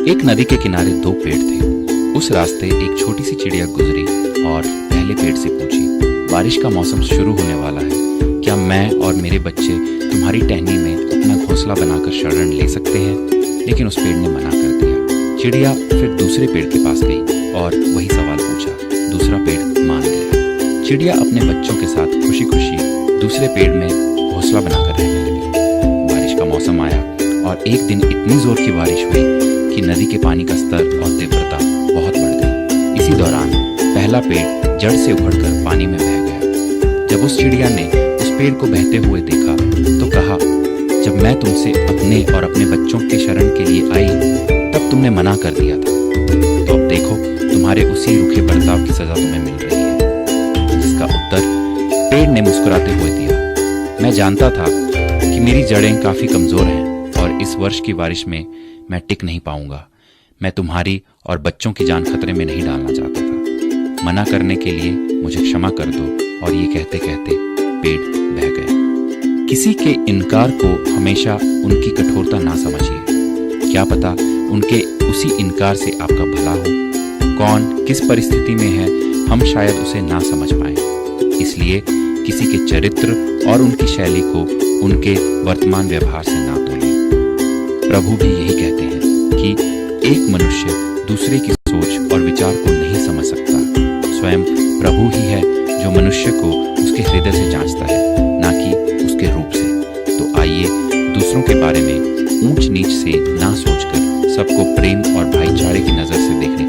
एक नदी के किनारे दो पेड़ थे। उस रास्ते एक छोटी सी चिड़िया गुजरी और पहले पेड़ से पूछी, बारिश का मौसम शुरू होने वाला है, क्या मैं और मेरे बच्चे तुम्हारी टहनी में अपना घोंसला बनाकर शरण ले सकते हैं? लेकिन उस पेड़ ने मना कर दिया। चिड़िया फिर दूसरे पेड़ के पास गई और वही सवाल पूछा। दूसरा पेड़ मान गया। चिड़िया अपने बच्चों के साथ खुशी खुशी दूसरे पेड़ में घोंसला बनाकर रहने लगी। बारिश का मौसम आया और एक दिन इतनी जोर की बारिश हुई कि नदी के पानी का स्तर और तीव्रता बहुत बढ़ गई। इसी दौरान पहला पेड़ जड़ से उखड़कर पानी में बह गया। जब उस चिड़िया ने उस पेड़ को बहते हुए देखा तो कहा, जब मैं तुमसे अपने और अपने बच्चों के शरण के लिए आई तब तुमने मना कर दिया था। तो अब देखो, तुम्हारे उसी रूखे बर्ताव की सजा तुम्हें मिल रही है। जिसका उत्तर पेड़ ने मुस्कुराते हुए दिया, मैं जानता था कि मेरी जड़ें काफी कमजोर हैं और इस वर्ष की बारिश में मैं टिक नहीं पाऊंगा। मैं तुम्हारी और बच्चों की जान खतरे में नहीं डालना चाहता था। मना करने के लिए मुझे क्षमा कर दो। और ये कहते कहते पेड़ बह गया। किसी के इनकार को हमेशा उनकी कठोरता ना समझिए। क्या पता उनके उसी इनकार से आपका भला हो। कौन किस परिस्थिति में है हम शायद उसे ना समझ पाए। इसलिए किसी के चरित्र और उनकी शैली को उनके वर्तमान व्यवहार से ना तोलें। प्रभु भी यही कहते हैं कि एक मनुष्य दूसरे की सोच और विचार को नहीं समझ सकता। स्वयं प्रभु ही है जो मनुष्य को उसके हृदय से जांचता है, ना कि उसके रूप से। तो आइए दूसरों के बारे में ऊंच नीच से ना सोचकर सबको प्रेम और भाईचारे की नजर से देखने